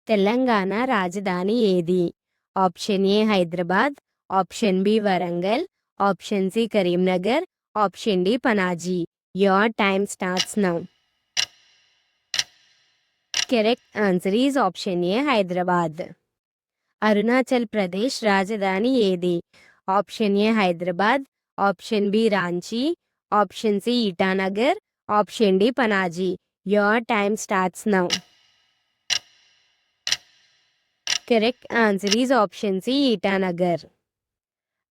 తెలంగాణ రాజధాని ఏది? Option A Hyderabad, option B Warangal, option C Karimnagar, option D Panaji. Your time starts now. Correct answer is option A Hyderabad. Arunachal Pradesh రాజధాని ఏది? Option A Hyderabad, option B Ranchi, option C Itanagar, option D Panaji. Your time starts now. Correct answer is option C Itanagar.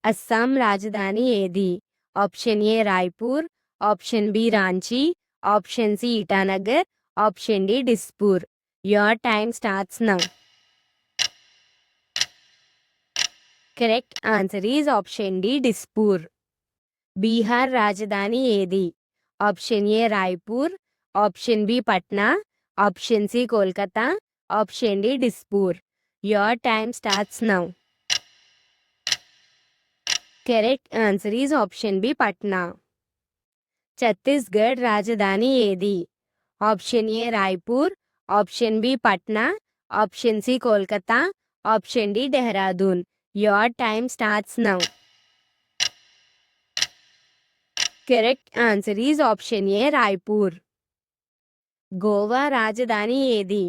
Assam రాజధాని ఏది? Option A Raipur, option B Ranchi, option C Itanagar, option D Dispur. Your time starts now. Correct answer is option D Dispur. Bihar రాజధాని ఏది? Option A Raipur, option B Patna, option C Kolkata, option D Dispur. Your time starts now. Correct answer is option B Patna. Chhattisgarh రాజధాని ఏది? Option A Raipur, option B Patna, option C Kolkata, option D Dehradun. Your time starts now. Correct answer is option A Raipur. Goa రాజధాని ఏది?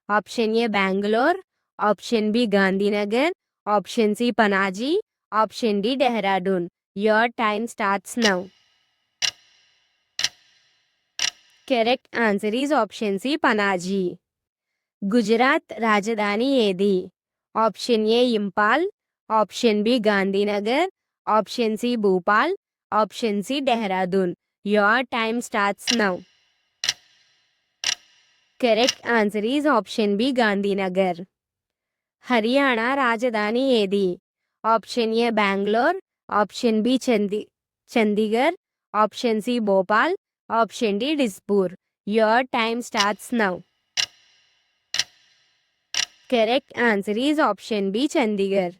Option A Bengaluru, option B Gandhinagar, option C Panaji, option D Dehradun. Your time starts now. Correct answer is option C Panaji. Gujarat రాజధాని ఏది? Option A Imphal, option B Gandhinagar, option C Bhopal, option C Dehradun. Your time starts now. Correct answer is option B Gandhinagar. Haryana రాజధాని ఏది? Option A Bengaluru, option B Chandigarh, option C Bhopal, option D Dispur. Your time starts now. Correct answer is option B Chandigarh.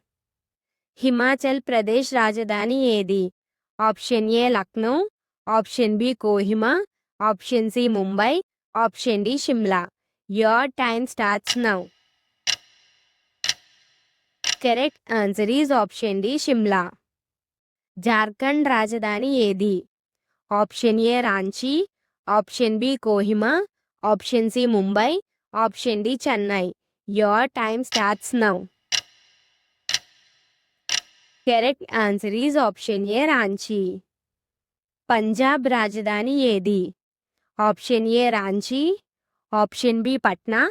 Himachal Pradesh రాజధాని ఏది? Option A Lucknow, option B Kohima, option C Mumbai, option D Shimla. Your time starts now. Correct answer is option D Shimla. Jharkhand రాజధాని ఏది? Option A Ranchi, option B Kohima, option C Mumbai, option D Chennai. Your time starts now. Correct answer is option A Ranchi. Punjab రాజధాని ఏది? Option A Ranchi, option B Patna,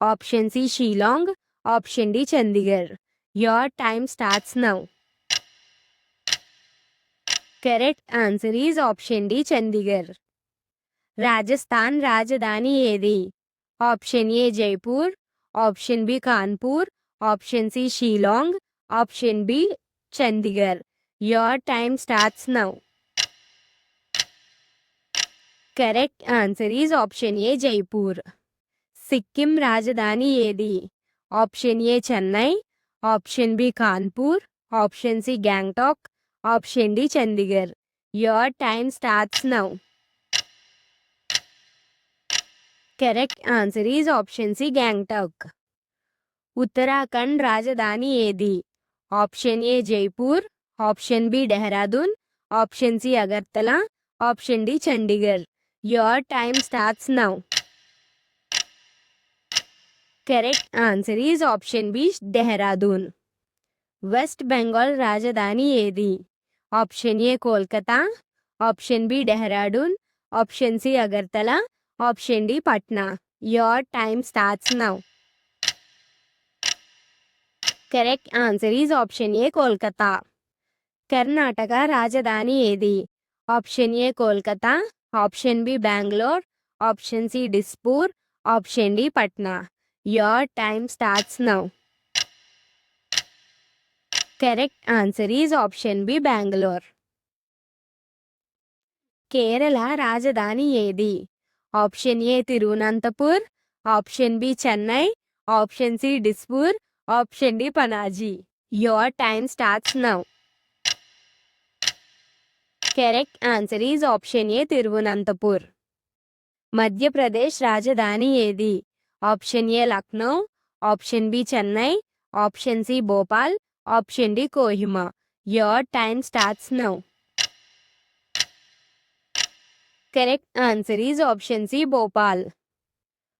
option C Shillong, option D Chandigarh. Your time starts now. Correct answer is option D Chandigarh. Rajasthan రాజధాని ఏది? Option A Jaipur, option B Kanpur, option C Shillong, option B Chandigarh. Your time starts now. Correct answer is option A Jaipur. Sikkim రాజధాని ఏది? Option A Chennai, option B Kanpur, option C Gangtok, option D Chandigarh. Your time starts now. Correct answer is option C Gangtok. Uttarakhand రాజధాని ఏది? Option A Jaipur, option B Dehradun, option C Agartala, option D Chandigarh. Your time starts now. Correct answer is option B Dehradun. West Bengal రాజధాని ఏది? Option A Kolkata, option B Dehradun, option C Agartala, option D Patna. Your time starts now. Correct answer is option A Kolkata. Karnataka రాజధాని ఏది? Option A Kolkata, option B Bengaluru, option C Dispur, option D Patna. Your time starts now. Correct answer is option B Bengaluru. Kerala రాజధాని ఏది? Option A Thiruvananthapur, option B Chennai, option C Dispur, option D Panaji. Your time starts now. Correct answer is option A Thiruvananthapur. Madhya Pradesh రాజధాని ఏది? Option A Lucknow, option B Chennai, option C Bhopal, option D Kohima. Your time starts now. Correct answer is option C Bhopal.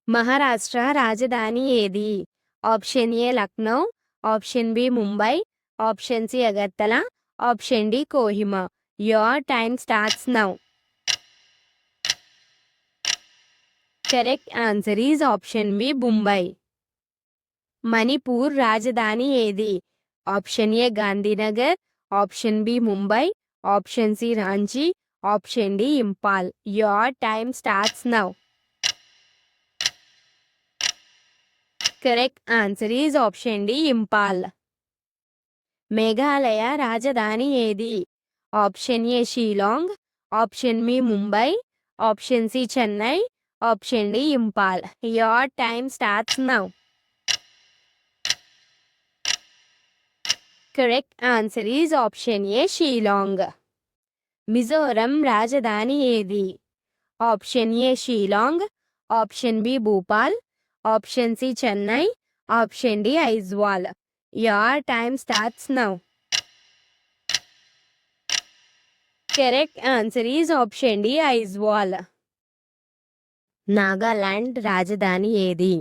Maharashtra రాజధాని ఏది? Option A Lucknow, option B Mumbai, option C Agartala, option D Kohima. Your time starts now. Correct answer is option B Mumbai. Manipur రాజధాని ఏది? Option A Gandhinagar, option B Mumbai, option C Ranchi, option D Imphal. Your time starts now. Correct answer is option D Imphal. Meghalaya రాజధాని ఏది? Option A Shillong, option B Mumbai, option C Chennai, option D Imphal. Your time starts now. Correct answer is option A Shillong. Mizoram రాజధాని ఏది? Option A Shillong, option B Bhopal, option C Chennai, option D Aizawl. Your time starts now. Correct answer is option D Aizawl. Nagaland రాజధాని ఏది?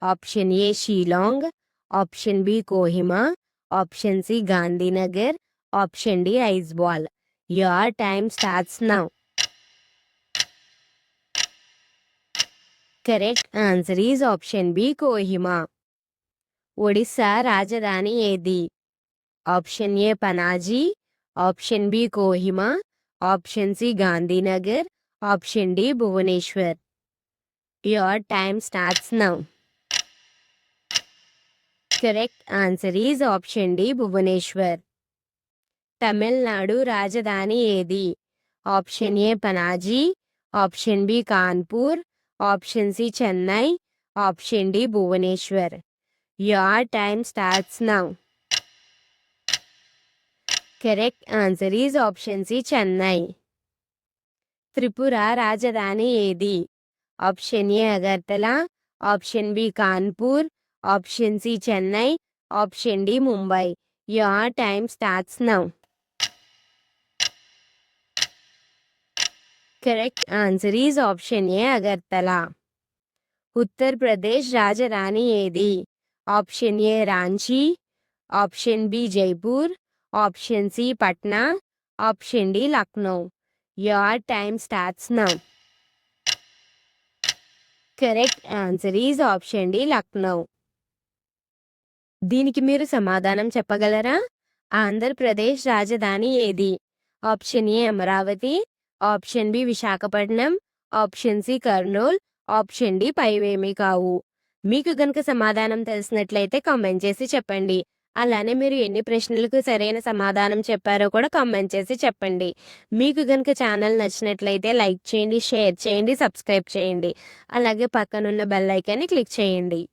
Option A Shillong, option B Kohima, option C Gandhinagar, option D Aizawl. Your time starts now. Correct answer is option B Kohima. Odisha రాజధాని ఏది? Option A Panaji, option B Kohima, option C Gandhinagar, option D Bhubaneswar. Your time starts now. Correct answer is option D Bhubaneswar. Tamil Nadu రాజధాని ఏది? Option A Panaji, option B Kanpur, option C Chennai, option D Bhubaneswar. Your time starts now. Correct answer is option C Chennai. Tripura రాజధాని ఏది? Option A Agartala, option B Kanpur, option C Chennai, option D Mumbai. Your time starts now. Correct answer is option A Agartala. Uttar Pradesh రాజధాని ఏది? Option A Ranchi, option B Jaipur, option C Patna, option D Lucknow. Your time starts now. Correct answer is option D Lucknow. దీనికి మీరు సమాధానం చెప్పగలరా? ఆంధ్రప్రదేశ్ రాజధాని ఏది? Option A Amaravati, option B Visakhapatnam, option C Kurnool, option D పైవేమీ కావు. మీకు గనుక సమాధానం తెలిసినట్లయితే కామెంట్ చేసి చెప్పండి. అలానే మీరు ఎన్ని ప్రశ్నలకు సరైన సమాధానం చెప్పారో కూడా కామెంట్ చేసి చెప్పండి. మీకు గనుక ఛానల్ నచ్చినట్లయితే లైక్ చేయండి, షేర్ చేయండి, సబ్స్క్రైబ్ చేయండి. అలాగే పక్కనున్న బెల్ ఐకాన్ని క్లిక్ చేయండి.